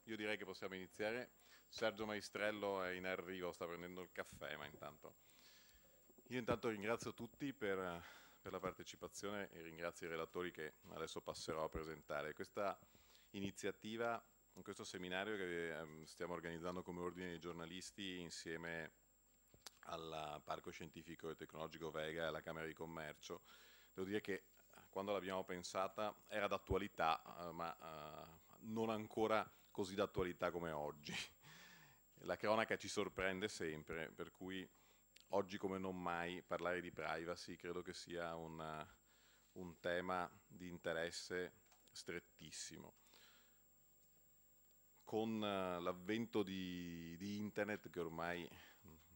Io direi che possiamo iniziare. Sergio Maestrello è in arrivo, sta prendendo il caffè, ma intanto... Io intanto ringrazio tutti per la partecipazione e ringrazio i relatori che adesso passerò a presentare. Questa iniziativa, questo seminario che stiamo organizzando come ordine dei giornalisti insieme al Parco Scientifico e Tecnologico Vega e alla Camera di Commercio, devo dire che quando l'abbiamo pensata era d'attualità, ma non ancora così d'attualità come oggi. La cronaca ci sorprende sempre, per cui oggi come non mai parlare di privacy credo che sia un tema di interesse strettissimo. Con l'avvento di internet, che ormai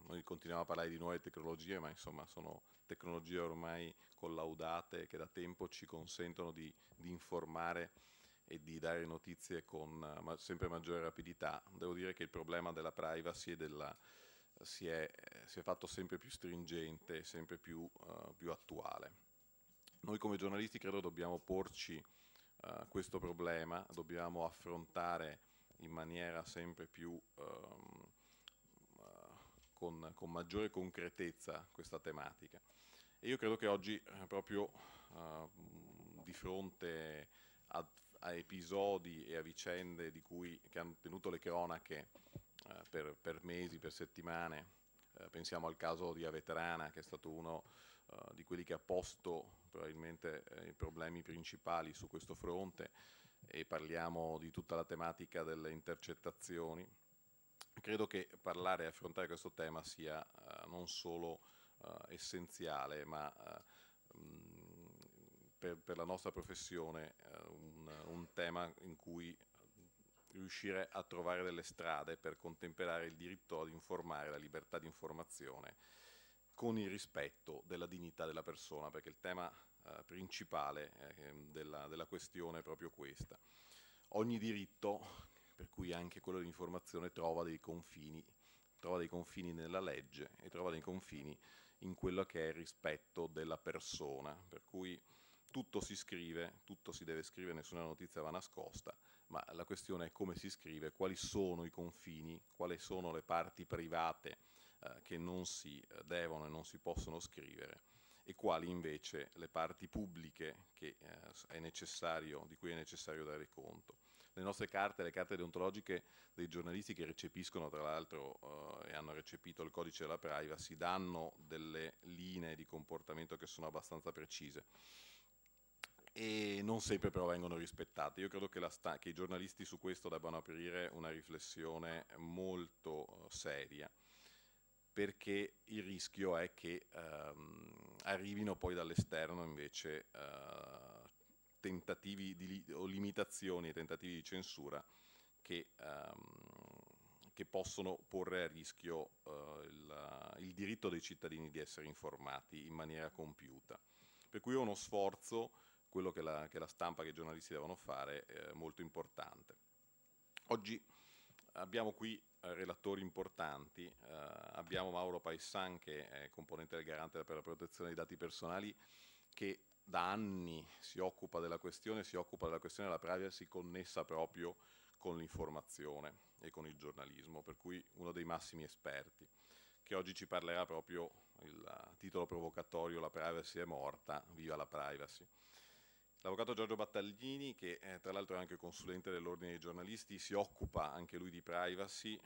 noi continuiamo a parlare di nuove tecnologie, ma insomma sono tecnologie ormai collaudate che da tempo ci consentono di informare e di dare notizie con sempre maggiore rapidità. Devo dire che il problema della privacy si è fatto sempre più stringente, sempre più attuale. Noi come giornalisti credo dobbiamo porci questo problema, dobbiamo affrontare in maniera sempre più con maggiore concretezza questa tematica. E io credo che oggi proprio di fronte a episodi e a vicende che hanno tenuto le cronache per mesi, per settimane, pensiamo al caso di Avetrana, che è stato uno di quelli che ha posto probabilmente i problemi principali su questo fronte, e parliamo di tutta la tematica delle intercettazioni. Credo che parlare e affrontare questo tema sia non solo essenziale, ma per la nostra professione un tema in cui riuscire a trovare delle strade per contemperare il diritto ad informare, la libertà di informazione, con il rispetto della dignità della persona, perché il tema principale della questione è proprio questa. Ogni diritto, per cui anche quello dell'informazione, trova dei confini nella legge e trova dei confini in quello che è il rispetto della persona, per cui tutto si scrive, tutto si deve scrivere, nessuna notizia va nascosta, ma la questione è come si scrive, quali sono i confini, quali sono le parti private che non si devono e non si possono scrivere, e quali invece le parti pubbliche di cui è necessario dare conto. Le nostre carte, le carte deontologiche dei giornalisti che recepiscono, tra l'altro, e hanno recepito il codice della privacy, danno delle linee di comportamento che sono abbastanza precise e non sempre però vengono rispettate. Io credo che i giornalisti su questo debbano aprire una riflessione molto seria, perché il rischio è che arrivino poi dall'esterno invece tentativi o limitazioni e tentativi di censura che possono porre a rischio il diritto dei cittadini di essere informati in maniera compiuta. Per cui è uno sforzo, quello che la stampa, che i giornalisti devono fare, molto importante. Oggi abbiamo qui relatori importanti, abbiamo Mauro Paissan, che è componente del Garante per la protezione dei dati personali, che da anni si occupa della questione della privacy connessa proprio con l'informazione e con il giornalismo, per cui uno dei massimi esperti, che oggi ci parlerà proprio il titolo provocatorio: "La privacy è morta, viva la privacy". L'avvocato Giorgio Battaglini, che tra l'altro è anche consulente dell'Ordine dei giornalisti, si occupa anche lui di privacy,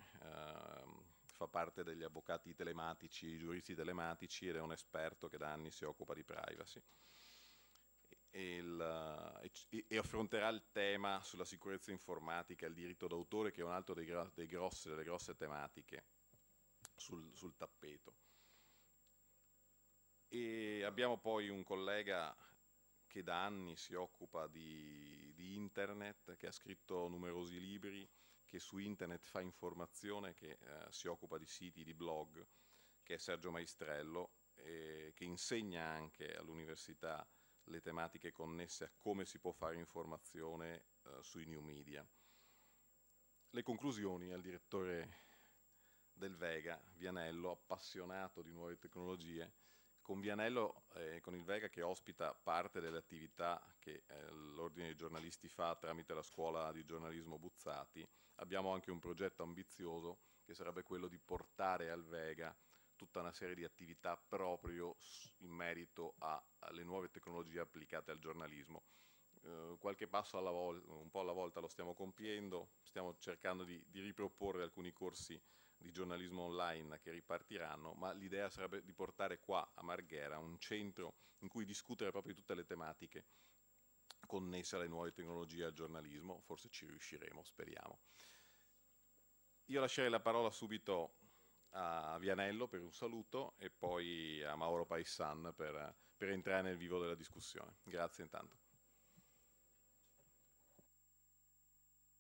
fa parte degli avvocati telematici, giuristi telematici, ed è un esperto che da anni si occupa di privacy. E affronterà il tema sulla sicurezza informatica e il diritto d'autore, che è un altro delle grosse tematiche sul tappeto. E abbiamo poi un collega che da anni si occupa di internet, che ha scritto numerosi libri, che su internet fa informazione, che si occupa di siti, di blog, che è Sergio Maestrello, che insegna anche all'università le tematiche connesse a come si può fare informazione sui new media. Le conclusioni al direttore del Vega, Vianello, appassionato di nuove tecnologie. Con Vianello, con il Vega, che ospita parte delle attività che l'Ordine dei giornalisti fa tramite la scuola di giornalismo Buzzati, abbiamo anche un progetto ambizioso che sarebbe quello di portare al Vega tutta una serie di attività proprio in merito alle nuove tecnologie applicate al giornalismo. Qualche passo alla volta, un po' alla volta lo stiamo compiendo, stiamo cercando di riproporre alcuni corsi di giornalismo online che ripartiranno, ma l'idea sarebbe di portare qua a Marghera un centro in cui discutere proprio di tutte le tematiche connesse alle nuove tecnologie al giornalismo. Forse ci riusciremo, speriamo. Io lascerei la parola subito a Vianello per un saluto e poi a Mauro Paissan per entrare nel vivo della discussione. Grazie intanto.